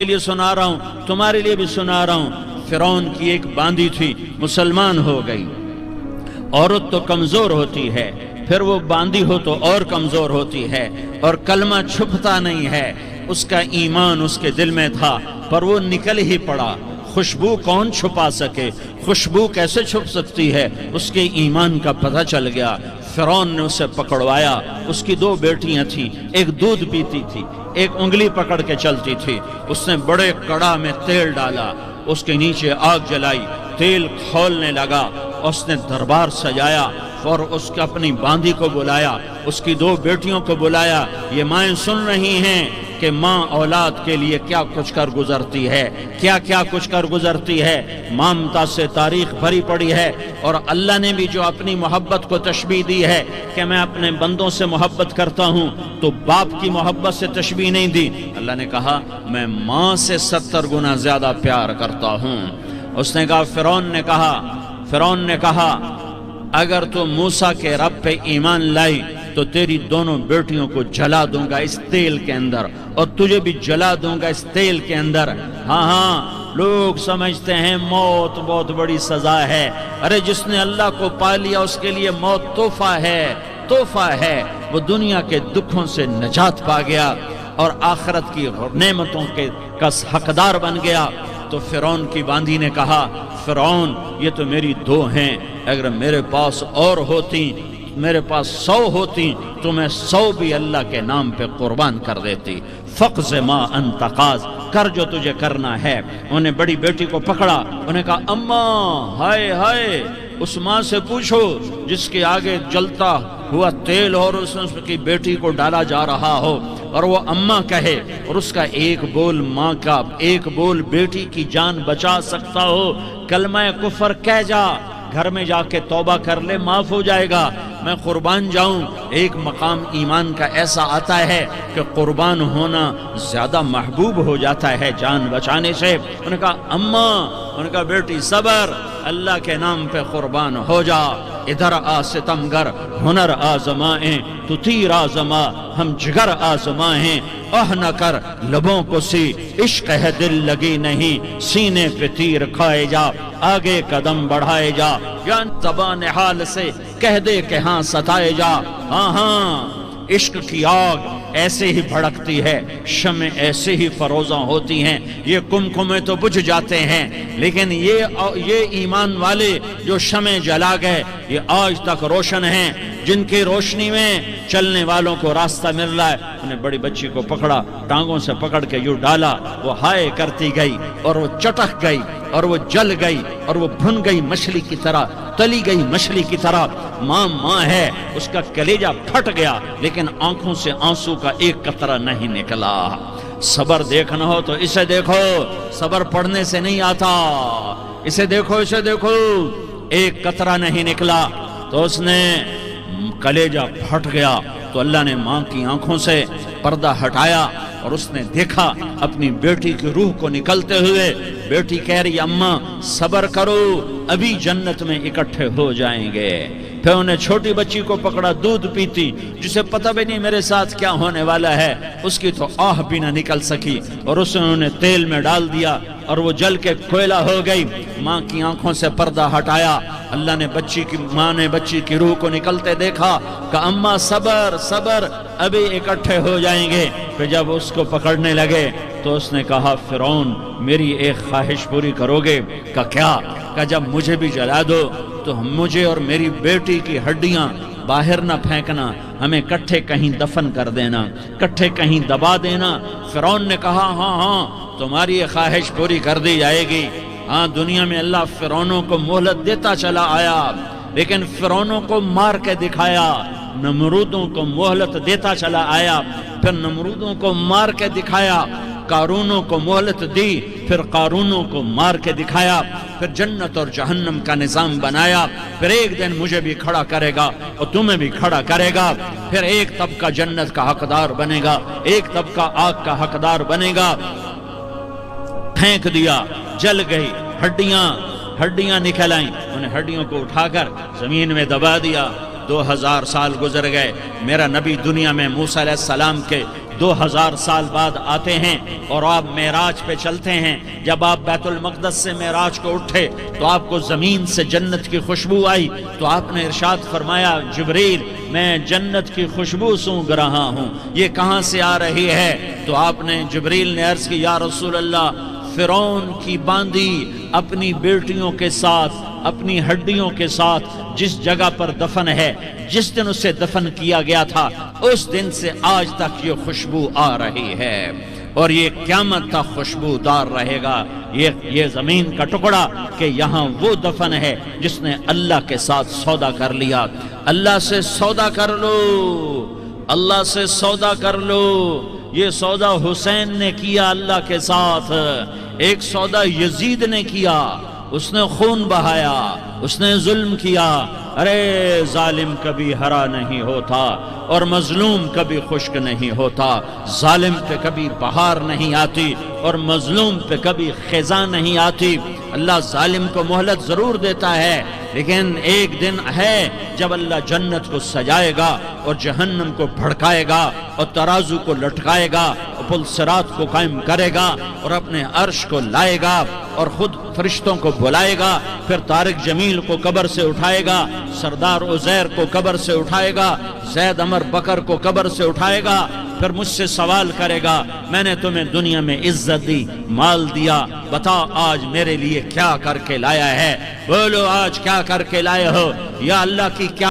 کے لیے سنا رہا ہوں، تمہارے لیے بھی سنا رہا ہوں۔ فرعون کی ایک باندی تھی، مسلمان ہو گئی۔ عورت تو کمزور ہوتی ہے، پھر وہ باندی ہو تو اور کمزور ہوتی ہے، اور کلمہ چھپتا نہیں ہے۔ اس کا ایمان اس کے دل میں تھا، پر وہ نکل ہی پڑا۔ خوشبو کون چھپا سکے؟ خوشبو کیسے چھپ سکتی ہے؟ اس کے ایمان کا پتہ چل گیا۔ فرعون نے اسے پکڑوایا۔ اس کی 2 بیٹیاں تھیں، ایک دودھ پیتی تھی، ایک انگلی پکڑ کے چلتی تھی۔ اس نے بڑے کڑا میں تیل ڈالا، اس کے نیچے آگ جلائی، تیل کھولنے لگا۔ اس نے دربار سجایا اور اس کے اپنی باندی کو بلایا، اس کی 2 بیٹیوں کو بلایا۔ یہ مائیں سن رہی ہیں کہ ماں اولاد کے لیے کیا کچھ کر گزرتی ہے، کیا کچھ کر گزرتی ہے۔ مامتا سے تاریخ بھری پڑی ہے، اور اللہ نے بھی جو اپنی محبت کو تشبیہ دی ہے کہ میں اپنے بندوں سے محبت کرتا ہوں، تو باپ کی محبت سے تشبیہ نہیں دی۔ اللہ نے کہا میں ماں سے 70 گنا زیادہ پیار کرتا ہوں۔ اس نے کہا فرعون نے کہا اگر تو موسیٰ کے رب پہ ایمان لائی تو تیری دونوں بیٹیوں کو جلا دوں گا اس تیل کے اندر، اور تجھے بھی جلا دوں گا اس تیل کے اندر۔ ہاں لوگ سمجھتے ہیں موت بہت بڑی سزا ہے۔ ارے جس نے اللہ کو پا لیا اس کے لیے موت تحفہ ہے۔ وہ دنیا کے دکھوں سے نجات پا گیا اور آخرت کی نعمتوں کا حقدار بن گیا۔ تو فرعون کی باندی نے کہا فرعون یہ تو میری 2 ہیں، اگر میرے پاس اور ہوتی، میرے پاس 100 ہوتی تو میں 100 بھی اللہ کے نام پہ قربان کر دیتی۔ فقض ما انت قاض، کر جو تجھے کرنا ہے۔ انہیں بڑی بیٹی کو پکڑا، انہیں کہا اماں ہائے اس ماں سے پوچھو جس کے آگے جلتا ہوا تیل اور اس کی بیٹی کو ڈالا جا رہا ہو، اور وہ اماں کہے، اور اس کا ایک بول ماں کا، ایک بول بیٹی کی جان بچا سکتا ہو۔ کلمہ کفر کہہ جا، گھر میں جا کے توبہ کر لے، معاف ہو جائے گا، میں قربان جاؤں۔ ایک مقام ایمان کا ایسا آتا ہے کہ قربان ہونا زیادہ محبوب ہو جاتا ہے جان بچانے سے۔ انہوں نے کہا اماں، انہوں نے کہا بیٹی صبر، اللہ کے نام پہ قربان ہو جا۔ ادھر آ ستمگر، ہنر آزمائیں، تو تیر آزما، ہم جگر آزمائیں۔ نہ کر لبوں کو سی، عشق ہے دل لگی نہیں، سینے پہ تیر کھائے جا، آگے قدم بڑھائے جا، یا زبان حال سے کہہ دے کہ ہاں ستائے جا۔ ہاں عشق کی آگ ایسے ہی بھڑکتی ہے، شمع ایسے ہی فروزاں ہوتی ہیں، یہ کمکمے تو بجھ جاتے ہیں، لیکن یہ ایمان والے جو شمع جلا گئے یہ آج تک روشن ہیں، جن کی روشنی میں چلنے والوں کو راستہ مل رہا ہے۔ انہیں بڑی بچی کو پکڑا، ٹانگوں سے پکڑ کے یوں ڈالا، وہ ہائے کرتی گئی اور وہ چٹک گئی اور وہ جل گئی اور وہ بھن گئی مچھلی کی طرح، تلی گئی مچھلی کی طرح۔ ماں ہے، اس کا کلیجہ پھٹ گیا، لیکن آنکھوں سے آنسو کا ایک قطرہ نہیں نکلا۔ صبر دیکھنا ہو تو اسے دیکھو، صبر پڑھنے سے نہیں آتا، اسے دیکھو ایک قطرہ نہیں نکلا تو اس نے کلیجہ پھٹ گیا۔ تو اللہ نے ماں کی آنکھوں سے پردہ ہٹایا اور اس نے دیکھا اپنی بیٹی کی روح کو نکلتے ہوئے۔ بیٹی کہہ رہی اماں صبر کرو، ابھی جنت میں اکٹھے ہو جائیں گے۔ پھر انہیں چھوٹی بچی کو پکڑا، دودھ پیتی، جسے پتہ بھی نہیں میرے ساتھ کیا ہونے والا ہے، اس کی تو آہ بھی نہ نکل سکی، اور اس نے انہیں تیل میں ڈال دیا اور وہ جل کے کوئلہ ہو گئی۔ ماں کی آنکھوں سے پردہ ہٹایا، اللہ نے ماں نے بچی کی روح کو نکلتے دیکھا کہ اماں صبر ابھی اکٹھے ہو جائیں گے۔ پھر جب اس کو پکڑنے لگے تو اس نے کہا فرعون میری ایک خواہش پوری کرو گے؟ کہ جب مجھے بھی جلا دو تو مجھے اور میری بیٹی کی ہڈیاں باہر نہ پھینکنا، ہمیں کٹھے کہیں دفن کر دینا، کٹھے کہیں دبا دینا۔ فرعون نے کہا ہاں تمہاری یہ خواہش پوری کر دی جائے گی۔ ہاں دنیا میں اللہ فرعونوں کو مہلت دیتا چلا آیا، لیکن فرعونوں کو مار کے دکھایا، نمرودوں کو مہلت دیتا چلا آیا، پھر نمرودوں کو مار کے دکھایا، قارونوں کو مہلت دی، پھر قارونوں کو مار کے دکھایا، پھر جنت اور جہنم کا نظام بنایا، پھر ایک دن مجھے بھی کھڑا کرے گا اور تمہیں بھی کھڑا کرے گا، پھر ایک طبقہ جنت کا حقدار بنے گا، ایک طبقہ آگ کا حقدار بنے گا۔ پھینک دیا، جل گئی، ہڈیاں نکل آئیں، انہیں ہڈیوں کو اٹھا کر زمین میں دبا دیا۔ 2000 سال گزر گئے، میرا نبی دنیا میں موسیٰ علیہ السلام کے 2000 سال بعد آتے ہیں اور آپ معراج پہ چلتے ہیں. جب آپ بیت المقدس سے معراج کو اٹھے تو آپ کو زمین سے جنت کی خوشبو آئی, تو آپ نے ارشاد فرمایا جبریل میں جنت کی خوشبو سونگھ رہا ہوں, یہ کہاں سے آ رہی ہے؟ تو آپ نے جبریل نے عرض کی یا رسول اللہ, فرعون کی باندی اپنی بیٹیوں کے ساتھ, اپنی ہڈیوں کے ساتھ جس جگہ پر دفن ہے, جس دن اسے دفن کیا گیا تھا اس دن سے آج تک یہ خوشبو آ رہی ہے, اور یہ قیامت تک خوشبودار رہے گا. یہ زمین کا ٹکڑا کہ یہاں وہ دفن ہے جس نے اللہ کے ساتھ سودا کر لیا. اللہ سے سودا کر لو, اللہ سے سودا کر لو. یہ سودا حسین نے کیا اللہ کے ساتھ, ایک سودا یزید نے کیا, اس نے خون بہایا, اس نے ظلم کیا. ارے ظالم کبھی ہرا نہیں ہوتا اور مظلوم کبھی خشک نہیں ہوتا. ظالم پہ کبھی بہار نہیں آتی اور مظلوم پہ کبھی خزاں نہیں آتی. اللہ ظالم کو مہلت ضرور دیتا ہے, لیکن ایک دن ہے جب اللہ جنت کو سجائے گا اور جہنم کو بھڑکائے گا اور ترازو کو لٹکائے گا اور پل صراط کو قائم کرے گا اور اپنے عرش کو لائے گا اور خود فرشتوں کو بلائے گا. پھر طارق جمیل کو قبر سے اٹھائے گا, سردار عزیر کو قبر سے اٹھائے گا, زید عمر بکر کو قبر سے اٹھائے گا. پھر مجھ سے سوال کرے گا میں نے تمہیں دنیا میں عزت دی, مال دیا, بتا آج میرے لیے کیا کر کے لایا ہے؟ بولو آج کیا کر کے لائے ہو؟ یا اللہ کی کیا